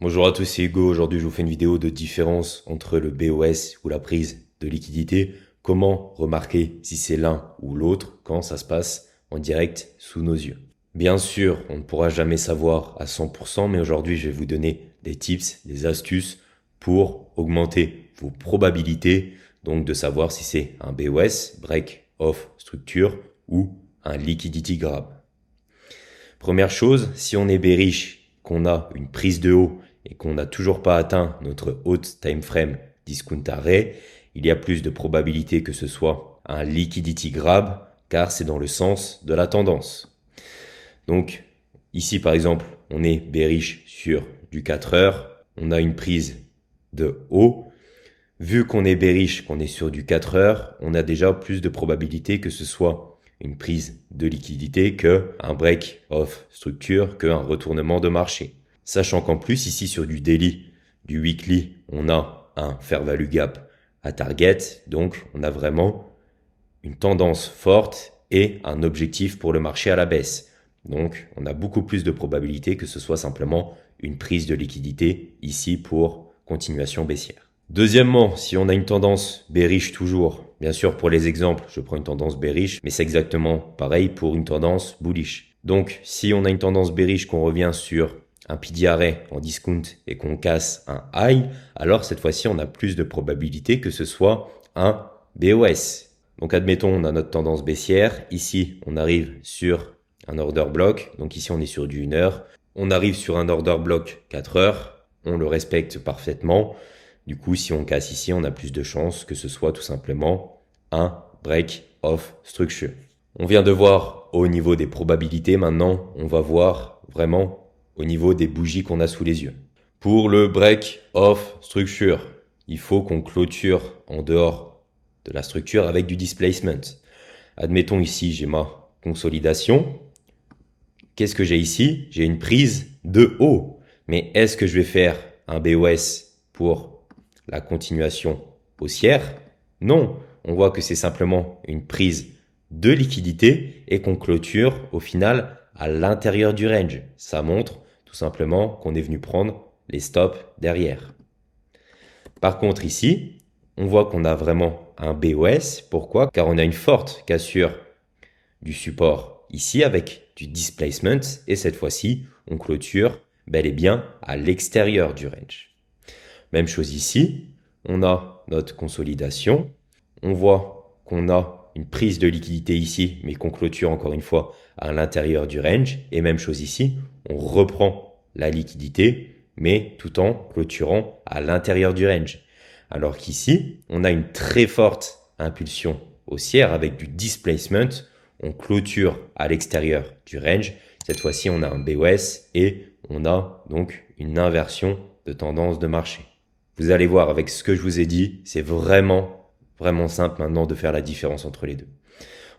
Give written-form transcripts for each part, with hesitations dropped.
Bonjour à tous, c'est Hugo. Aujourd'hui, je vous fais une vidéo de différence entre le BOS ou la prise de liquidité. Comment remarquer si c'est l'un ou l'autre quand ça se passe en direct sous nos yeux. Bien sûr, on ne pourra jamais savoir à 100%, mais aujourd'hui, je vais vous donner des tips, des astuces pour augmenter vos probabilités, donc de savoir si c'est un BOS, Break of Structure, ou un Liquidity Grab. Première chose, si on est bearish, qu'on a une prise de haut et qu'on n'a toujours pas atteint notre haute time frame discount array, il y a plus de probabilité que ce soit un liquidity grab car c'est dans le sens de la tendance. Donc ici par exemple, on est bearish sur du 4 heures, on a une prise de haut. Vu qu'on est bearish, qu'on est sur du 4 heures, on a déjà plus de probabilité que ce soit une prise de liquidité qu'un break of structure, qu'un retournement de marché. Sachant qu'en plus, ici sur du daily, du weekly, on a un fair value gap à target. Donc, on a vraiment une tendance forte et un objectif pour le marché à la baisse. Donc, on a beaucoup plus de probabilité que ce soit simplement une prise de liquidité ici pour continuation baissière. Deuxièmement, si on a une tendance bearish toujours, bien sûr pour les exemples, je prends une tendance bearish, mais c'est exactement pareil pour une tendance bullish. Donc, si on a une tendance bearish qu'on revient sur un PD arrêt en discount et qu'on casse un high, alors cette fois-ci, on a plus de probabilité que ce soit un BOS. Donc, admettons, on a notre tendance baissière. Ici, on arrive sur un order block. Donc ici, on est sur du 1 heure. On arrive sur un order block 4 heures. On le respecte parfaitement. Du coup, si on casse ici, on a plus de chances que ce soit tout simplement un break of structure. On vient de voir au niveau des probabilités. Maintenant, on va voir vraiment au niveau des bougies qu'on a sous les yeux. Pour le break of structure, il faut qu'on clôture en dehors de la structure avec du displacement. Admettons ici, j'ai ma consolidation. Qu'est-ce que j'ai ici? J'ai une prise de haut. Mais est-ce que je vais faire un BOS pour la continuation haussière? Non, on voit que c'est simplement une prise de liquidité et qu'on clôture au final à l'intérieur du range. Ça montre tout simplement qu'on est venu prendre les stops derrière. Par contre ici, on voit qu'on a vraiment un BOS. Pourquoi? Car on a une forte cassure du support ici avec du displacement et cette fois-ci, on clôture bel et bien à l'extérieur du range. Même chose ici, on a notre consolidation. On voit qu'on a une prise de liquidité ici, mais qu'on clôture encore une fois à l'intérieur du range. Et même chose ici, on reprend la liquidité, mais tout en clôturant à l'intérieur du range. Alors qu'ici, on a une très forte impulsion haussière avec du displacement. On clôture à l'extérieur du range. Cette fois-ci, on a un BOS et on a donc une inversion de tendance de marché. Vous allez voir avec ce que je vous ai dit, c'est vraiment simple maintenant de faire la différence entre les deux.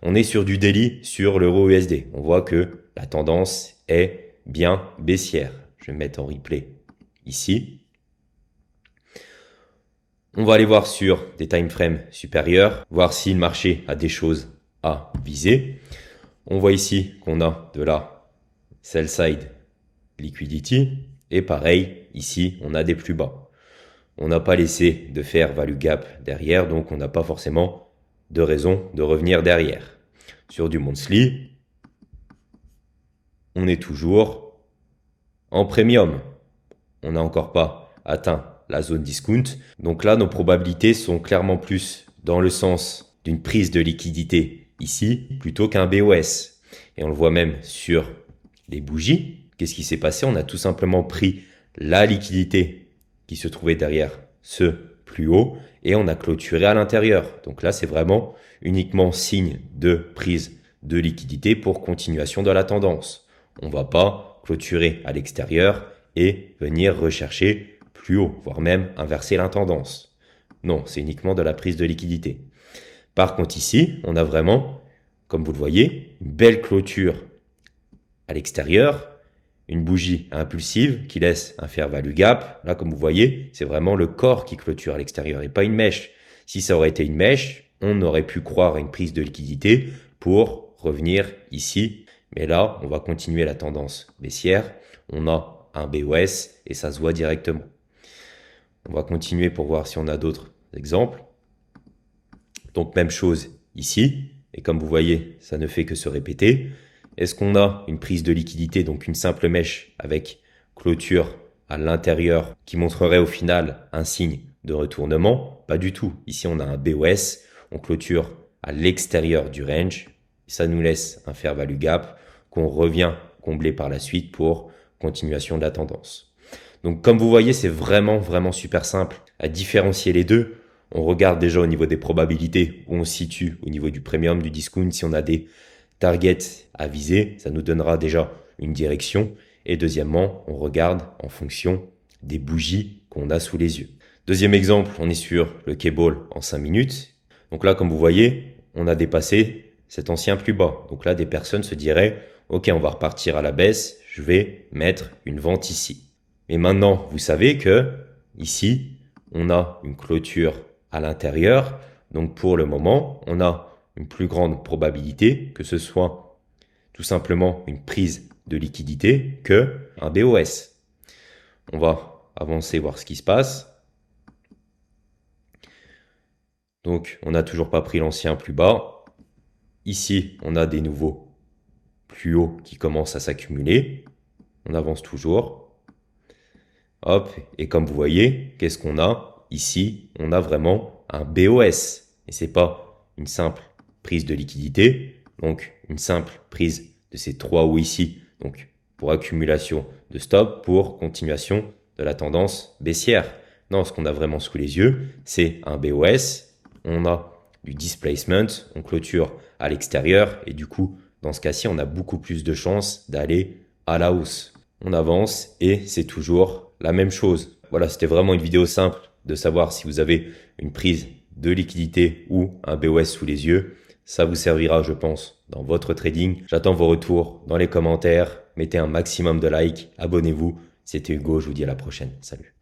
On est sur du daily sur l'euro USD. On voit que la tendance est bien baissière. Je vais mettre en replay ici. On va aller voir sur des time frames supérieurs, voir si le marché a des choses à viser. On voit ici qu'on a de la sell side liquidity et pareil, ici, on a des plus bas. On n'a pas laissé de fair value gap derrière, donc on n'a pas forcément de raison de revenir derrière. Sur du monthly, on est toujours en premium. On n'a encore pas atteint la zone discount. Donc là, nos probabilités sont clairement plus dans le sens d'une prise de liquidité ici plutôt qu'un BOS. Et on le voit même sur les bougies. Qu'est-ce qui s'est passé? On a tout simplement pris la liquidité qui se trouvait derrière ce plus haut et on a clôturé à l'intérieur. Donc là, c'est vraiment uniquement signe de prise de liquidité pour continuation de la tendance. On ne va pas clôturer à l'extérieur et venir rechercher plus haut, voire même inverser la tendance. Non, c'est uniquement de la prise de liquidité. Par contre ici, on a vraiment, comme vous le voyez, une belle clôture à l'extérieur, une bougie impulsive qui laisse un fair value gap. Là, comme vous voyez, c'est vraiment le corps qui clôture à l'extérieur et pas une mèche. Si ça aurait été une mèche, on aurait pu croire à une prise de liquidité pour revenir ici. Mais là, on va continuer la tendance baissière. On a un BOS et ça se voit directement. On va continuer pour voir si on a d'autres exemples. Donc même chose ici, et comme vous voyez, ça ne fait que se répéter. Est-ce qu'on a une prise de liquidité, donc une simple mèche avec clôture à l'intérieur qui montrerait au final un signe de retournement? Pas du tout. Ici, on a un BOS, on clôture à l'extérieur du range. Ça nous laisse un fair value gap qu'on revient combler par la suite pour continuation de la tendance. Donc comme vous voyez, c'est vraiment super simple à différencier les deux. On regarde déjà au niveau des probabilités où on se situe au niveau du premium, du discount. Si on a des targets à viser, ça nous donnera déjà une direction. Et deuxièmement, on regarde en fonction des bougies qu'on a sous les yeux. Deuxième exemple, on est sur le K-Ball en 5 minutes. Donc là, comme vous voyez, on a dépassé cet ancien plus bas. Donc là, des personnes se diraient, ok, on va repartir à la baisse, je vais mettre une vente ici. Mais maintenant, vous savez que ici, on a une clôture à l'intérieur. Donc pour le moment, on a une plus grande probabilité que ce soit tout simplement une prise de liquidité que un BOS. On va avancer, voir ce qui se passe. Donc, on n'a toujours pas pris l'ancien plus bas. Ici, on a des nouveaux plus hauts qui commencent à s'accumuler. On avance toujours. Hop, et comme vous voyez, qu'est-ce qu'on a? Ici, on a vraiment un BOS. Et c'est pas une simple prise de liquidité, donc une simple prise de ces 3 hauts ici, donc pour accumulation de stop, pour continuation de la tendance baissière. Non, ce qu'on a vraiment sous les yeux, c'est un BOS. On a du displacement, on clôture à l'extérieur et du coup, dans ce cas-ci, on a beaucoup plus de chances d'aller à la hausse. On avance et c'est toujours la même chose. Voilà, c'était vraiment une vidéo simple de savoir si vous avez une prise de liquidité ou un BOS sous les yeux. Ça vous servira, je pense, dans votre trading. J'attends vos retours dans les commentaires. Mettez un maximum de likes, abonnez-vous. C'était Hugo, je vous dis à la prochaine. Salut.